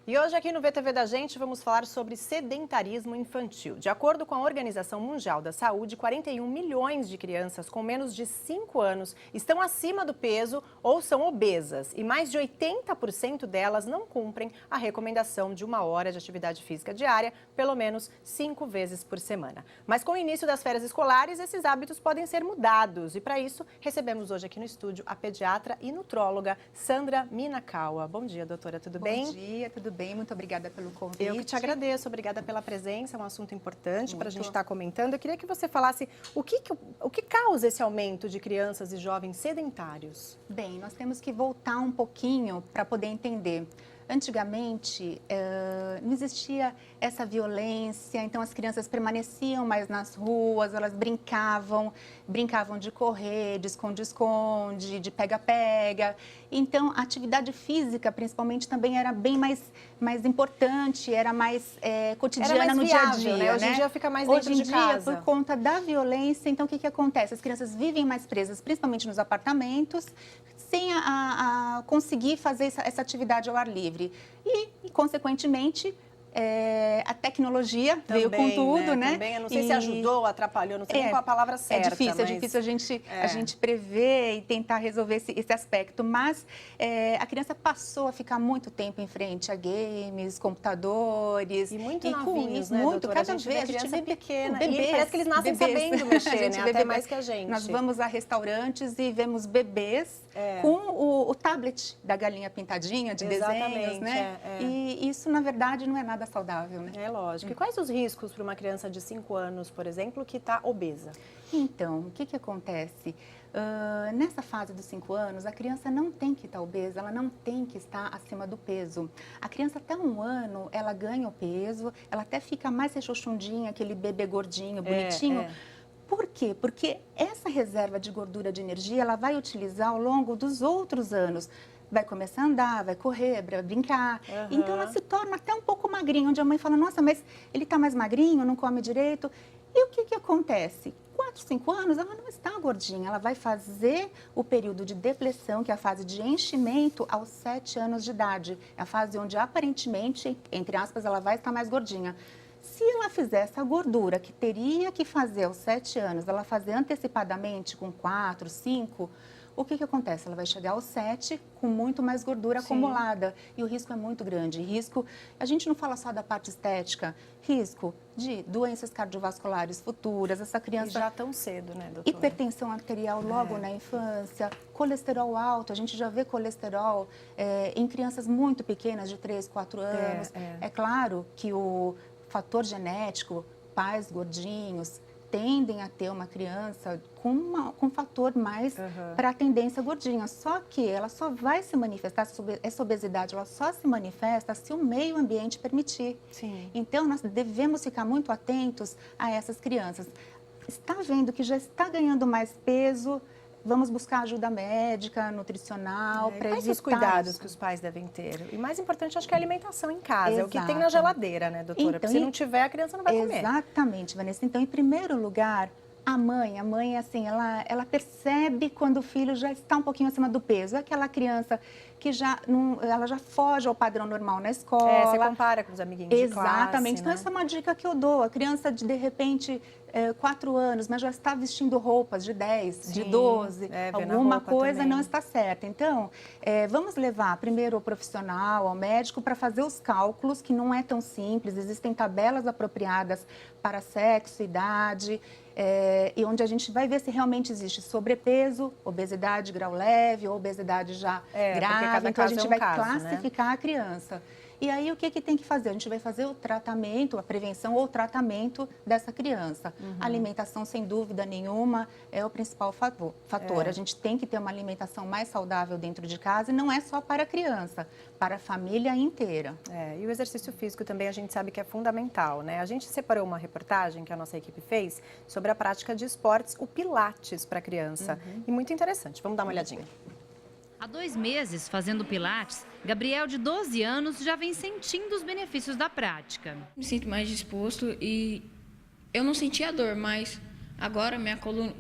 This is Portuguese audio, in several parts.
E hoje aqui no VTV da gente vamos falar sobre sedentarismo infantil. De acordo com a Organização Mundial da Saúde, 41 milhões de crianças com menos de 5 anos estão acima do peso ou são obesas. E mais de 80% delas não cumprem a recomendação de 1 hora de atividade física diária, pelo menos 5 vezes por semana. Mas com o início das férias escolares, esses hábitos podem ser mudados. E para isso, recebemos hoje aqui no estúdio a pediatra e nutróloga Sandra Minakawa. Bom dia, doutora, tudo bem? Bom dia, tudo bem? Muito obrigada pelo convite. Eu que te agradeço, obrigada pela presença, é um assunto importante para a gente estar comentando. Eu queria que você falasse o que causa esse aumento de crianças e jovens sedentários? Bem, nós temos que voltar um pouquinho para poder entender. Antigamente, não existia essa violência, então as crianças permaneciam mais nas ruas, elas brincavam de correr, de esconde-esconde, de pega-pega. Então, a atividade física, principalmente, também era bem mais importante, era mais cotidiana no dia a dia. Né? Hoje em dia fica mais dentro de casa. Hoje em dia, por conta da violência, então o que acontece? As crianças vivem mais presas, principalmente nos apartamentos, sem conseguir fazer essa atividade ao ar livre. E consequentemente, a tecnologia também veio com tudo, né? Também, eu não sei se ajudou ou atrapalhou, não sei nem qual a palavra certa. É difícil a gente prever e tentar resolver esse aspecto, mas a criança passou a ficar muito tempo em frente a games, computadores. E muito novinhos, né, muito, doutora? cada vez a gente vê pequena, bebês, e parece que eles nascem sabendo mexer, né? Até mais que a gente. Nós vamos a restaurantes e vemos bebês com o tablet da galinha pintadinha, de desenhos, né? E isso, na verdade, não é nada saudável, né? É lógico. E quais os riscos para uma criança de 5 anos, por exemplo, que está obesa? Então, o que acontece? Nessa fase dos 5 anos, a criança não tem que estar obesa, ela não tem que estar acima do peso. A criança até 1 ano, ela ganha o peso, ela até fica mais rechonchudinha, aquele bebê gordinho, bonitinho. Por quê? Porque essa reserva de gordura de energia, ela vai utilizar ao longo dos outros anos. Vai começar a andar, vai correr, vai brincar. Então, ela se torna até um pouco magrinha, onde a mãe fala, nossa, mas ele está mais magrinho, não come direito. E o que acontece? 4, 5 anos, ela não está gordinha, ela vai fazer o período de depressão, que é a fase de enchimento, aos 7 anos de idade. É a fase onde, aparentemente, entre aspas, ela vai estar mais gordinha. Se ela fizer essa gordura que teria que fazer aos 7 anos, ela fazer antecipadamente com 4, 5, o que acontece? Ela vai chegar aos 7 com muito mais gordura acumulada e o risco é muito grande. A gente não fala só da parte estética, risco de doenças cardiovasculares futuras, essa criança... E já tão cedo, né, doutora? Hipertensão arterial logo na infância, colesterol alto, a gente já vê colesterol em crianças muito pequenas, de 3, 4 anos. É claro que o fator genético, pais gordinhos, tendem a ter uma criança com um fator mais para a tendência gordinha. Só que ela só vai se manifestar, essa obesidade, ela só se manifesta se o meio ambiente permitir. Sim. Então, nós devemos ficar muito atentos a essas crianças. Está vendo que já está ganhando mais peso, vamos buscar ajuda médica, nutricional, para evitar. Quais os cuidados que os pais devem ter? E mais importante, acho que é a alimentação em casa. É o que tem na geladeira, né, doutora? Então, porque se não tiver, a criança não vai comer. Exatamente, Vanessa. Então, em primeiro lugar, a mãe, assim, ela percebe quando o filho já está um pouquinho acima do peso. É aquela criança que ela já foge ao padrão normal na escola. Você compara com os amiguinhos de classe, Exatamente. Então, né? essa é uma dica que eu dou. A criança, de repente, 4 anos, mas já está vestindo roupas de 10, de 12. Alguma coisa não está certa. Então, vamos levar primeiro o profissional, ao médico, para fazer os cálculos, que não é tão simples. Existem tabelas apropriadas para sexo, idade, e onde a gente vai ver se realmente existe sobrepeso, obesidade grau leve ou obesidade já grave. Então, a gente vai classificar a criança. E aí, o que tem que fazer? A gente vai fazer o tratamento, a prevenção ou o tratamento dessa criança. A alimentação, sem dúvida nenhuma, é o principal fator. A gente tem que ter uma alimentação mais saudável dentro de casa e não é só para a criança, para a família inteira. E o exercício físico também a gente sabe que é fundamental, né? A gente separou uma reportagem que a nossa equipe fez sobre a prática de esportes, o Pilates para criança. E muito interessante. Vamos dar uma olhadinha. Há 2 meses fazendo Pilates, Gabriel, de 12 anos, já vem sentindo os benefícios da prática. Me sinto mais disposto e eu não sentia dor, mas agora minha coluna,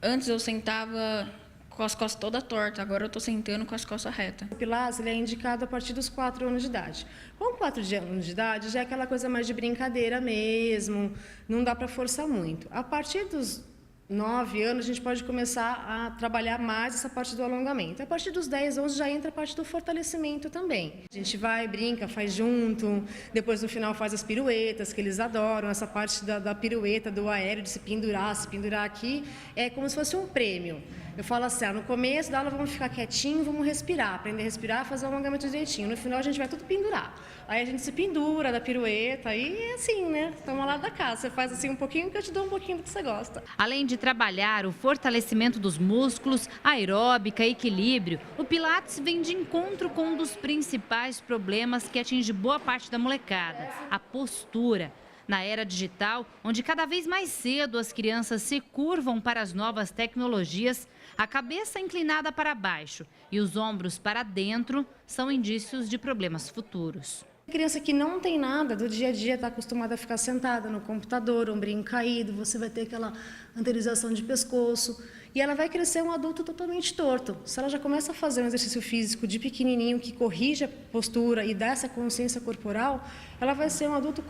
antes eu sentava com as costas toda torta. Agora eu tô sentando com as costas retas. O Pilates ele é indicado a partir dos 4 anos de idade. Com 4 anos de idade já é aquela coisa mais de brincadeira mesmo, não dá para forçar muito. A partir dos 9 anos, a gente pode começar a trabalhar mais essa parte do alongamento. A partir dos 10, 11 já entra a parte do fortalecimento também. A gente vai, brinca, faz junto, depois no final faz as piruetas, que eles adoram. Essa parte da pirueta, do aéreo, de se pendurar aqui, é como se fosse um prêmio. Eu falo assim, no começo da aula vamos ficar quietinho, vamos respirar, aprender a respirar, fazer o alongamento direitinho. No final a gente vai tudo pendurar. Aí a gente se pendura da pirueta e é assim, né? Estamos lá da casa. Você faz assim um pouquinho que eu te dou um pouquinho do que você gosta. Além de trabalhar o fortalecimento dos músculos, aeróbica e equilíbrio, o Pilates vem de encontro com um dos principais problemas que atinge boa parte da molecada, a postura. Na era digital, onde cada vez mais cedo as crianças se curvam para as novas tecnologias, a cabeça inclinada para baixo e os ombros para dentro são indícios de problemas futuros. A criança que não tem nada do dia a dia está acostumada a ficar sentada no computador, ombrinho caído, você vai ter aquela anteriorização de pescoço e ela vai crescer um adulto totalmente torto. Se ela já começa a fazer um exercício físico de pequenininho que corrige a postura e dá essa consciência corporal, ela vai ser um adulto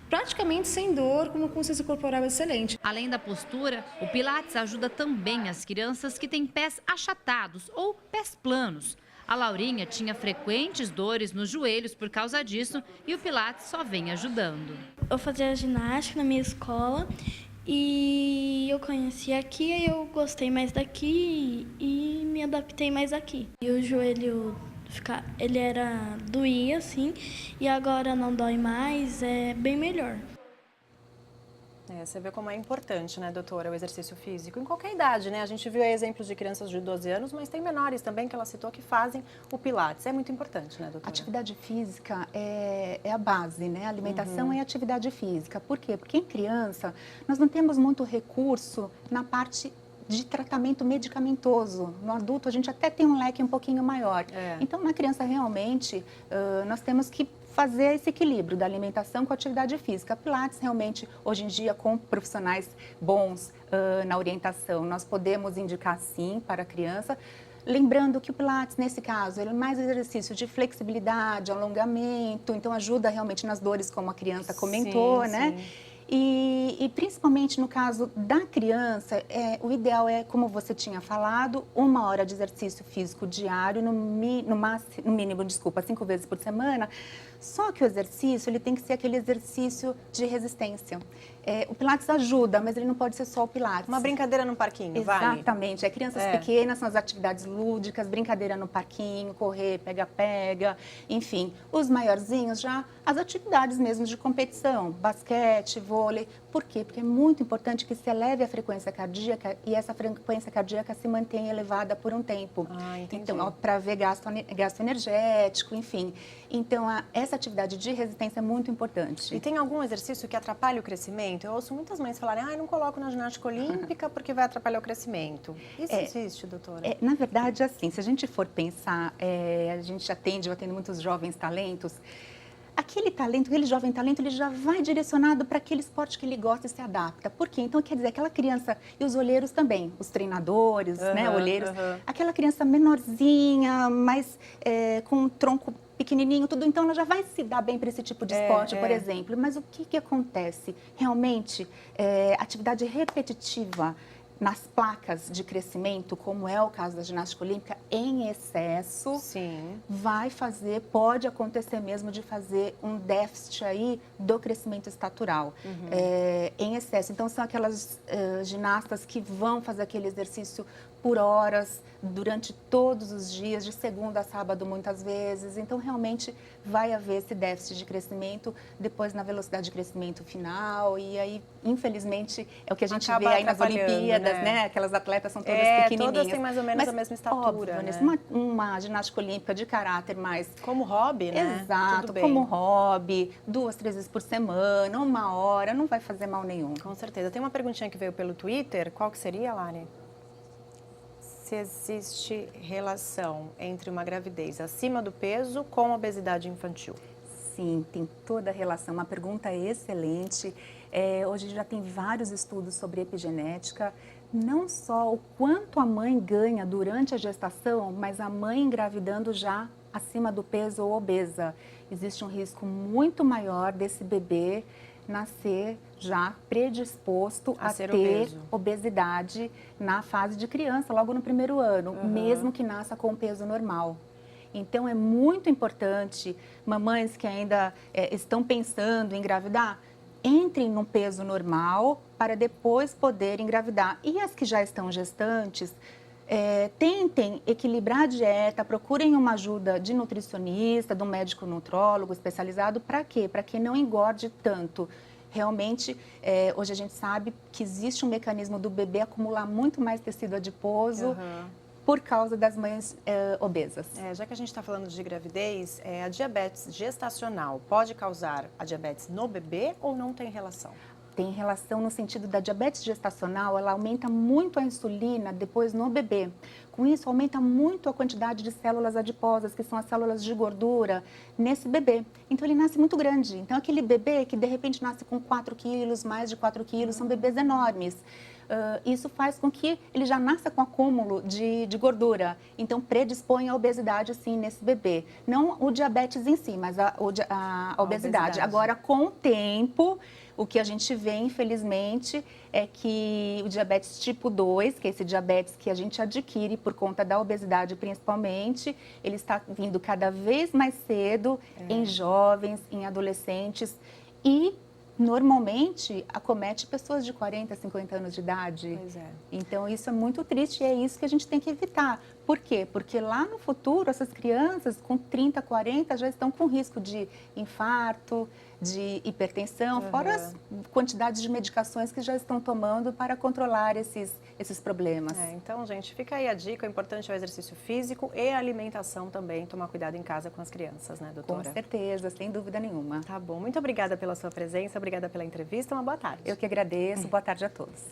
praticamente sem dor, com uma consciência corporal excelente. Além da postura, o Pilates ajuda também as crianças que têm pés achatados ou pés planos. A Laurinha tinha frequentes dores nos joelhos por causa disso e o Pilates só vem ajudando. Eu fazia ginástica na minha escola e eu conheci aqui, e eu gostei mais daqui e me adaptei mais aqui. E o joelho ele doía assim e agora não dói mais, é bem melhor. Você vê como é importante, né, doutora, o exercício físico em qualquer idade, né? A gente viu exemplos de crianças de 12 anos, mas tem menores também que ela citou que fazem o Pilates. É muito importante, né, doutora? Atividade física é a base, né? A alimentação é atividade física. Por quê? Porque em criança nós não temos muito recurso na parte de tratamento medicamentoso. No adulto a gente até tem um leque um pouquinho maior. Então na criança realmente nós temos que fazer esse equilíbrio da alimentação com a atividade física. Pilates realmente, hoje em dia, com profissionais bons na orientação, nós podemos indicar sim para a criança. Lembrando que o Pilates, nesse caso, ele é mais um exercício de flexibilidade, alongamento, então ajuda realmente nas dores, como a criança comentou, né? Sim. E principalmente no caso da criança, o ideal é, como você tinha falado, 1 hora de exercício físico diário, no mínimo, 5 vezes por semana. Só que o exercício, ele tem que ser aquele exercício de resistência. O Pilates ajuda, mas ele não pode ser só o Pilates. Uma brincadeira no parquinho, vale? Exatamente. Crianças pequenas são as atividades lúdicas, brincadeira no parquinho, correr, pega-pega, enfim. Os maiorzinhos já, as atividades mesmo de competição, basquete, vôlei. Por quê? Porque é muito importante que se eleve a frequência cardíaca e essa frequência cardíaca se mantenha elevada por um tempo. Então, para ver gasto energético, enfim. Então, essa atividade de resistência é muito importante. E tem algum exercício que atrapalha o crescimento? Eu ouço muitas mães falarem, não coloco na ginástica olímpica porque vai atrapalhar o crescimento. Isso existe, doutora? Na verdade, assim, se a gente for pensar, eu atendo muitos jovens talentos, aquele talento, aquele jovem talento, ele já vai direcionado para aquele esporte que ele gosta e se adapta. Por quê? Então, quer dizer, aquela criança, e os olheiros também, os treinadores, né, olheiros, aquela criança menorzinha, mas com um tronco pequenininho, tudo, então ela já vai se dar bem para esse tipo de esporte, por exemplo. Mas o que acontece? Realmente, atividade repetitiva nas placas de crescimento, como é o caso da ginástica olímpica, em excesso, pode acontecer mesmo de fazer um déficit aí do crescimento estatural, em excesso. Então, são aquelas ginastas que vão fazer aquele exercício por horas, durante todos os dias, de segunda a sábado, muitas vezes. Então, realmente, vai haver esse déficit de crescimento, depois na velocidade de crescimento final. E aí, infelizmente, é o que a gente vê aí nas Olimpíadas, né? Aquelas atletas são todas pequenininhas. Todas têm mais ou menos a mesma estatura, óbvio, né? Uma ginástica olímpica de caráter mais... Como hobby, né? Exato, como hobby, 2, 3 vezes por semana, 1 hora, não vai fazer mal nenhum. Com certeza. Tem uma perguntinha que veio pelo Twitter, qual que seria, Lari? Se existe relação entre uma gravidez acima do peso com obesidade infantil? Sim, tem toda a relação. Uma pergunta excelente. Hoje já tem vários estudos sobre epigenética. Não só o quanto a mãe ganha durante a gestação, mas a mãe engravidando já acima do peso ou obesa. Existe um risco muito maior desse bebê nascer já predisposto a ser ter obeso. obesidade na fase de criança, logo no primeiro ano, mesmo que nasça com peso normal. Então, é muito importante, mamães que ainda estão pensando em engravidar, entrem no peso normal para depois poder engravidar. E as que já estão gestantes, tentem equilibrar a dieta, procurem uma ajuda de nutricionista, de um médico nutrólogo especializado. Para quê? Para que não engorde tanto. Realmente, hoje a gente sabe que existe um mecanismo do bebê acumular muito mais tecido adiposo por causa das mães obesas. Já que a gente está falando de gravidez, a diabetes gestacional pode causar a diabetes no bebê ou não tem relação? Tem relação no sentido da diabetes gestacional, ela aumenta muito a insulina depois no bebê. Com isso, aumenta muito a quantidade de células adiposas, que são as células de gordura, nesse bebê. Então, ele nasce muito grande. Então, aquele bebê que, de repente, nasce com 4 quilos, mais de 4 quilos, são bebês enormes. Isso faz com que ele já nasça com acúmulo de gordura. Então, predispõe à obesidade, sim, nesse bebê. Não o diabetes em si, mas a obesidade. Agora, com o tempo, o que a gente vê, infelizmente, é que o diabetes tipo 2, que é esse diabetes que a gente adquire por conta da obesidade principalmente, ele está vindo cada vez mais cedo em jovens, em adolescentes e normalmente acomete pessoas de 40, 50 anos de idade. Pois é. Então, isso é muito triste e é isso que a gente tem que evitar. Por quê? Porque lá no futuro, essas crianças com 30, 40 já estão com risco de infarto, de hipertensão, fora as quantidades de medicações que já estão tomando para controlar esses problemas. Então, gente, fica aí a dica, o importante é o exercício físico e a alimentação também, tomar cuidado em casa com as crianças, né, doutora? Com certeza, sem dúvida nenhuma. Tá bom, muito obrigada pela sua presença, obrigada pela entrevista, uma boa tarde. Eu que agradeço, boa tarde a todos.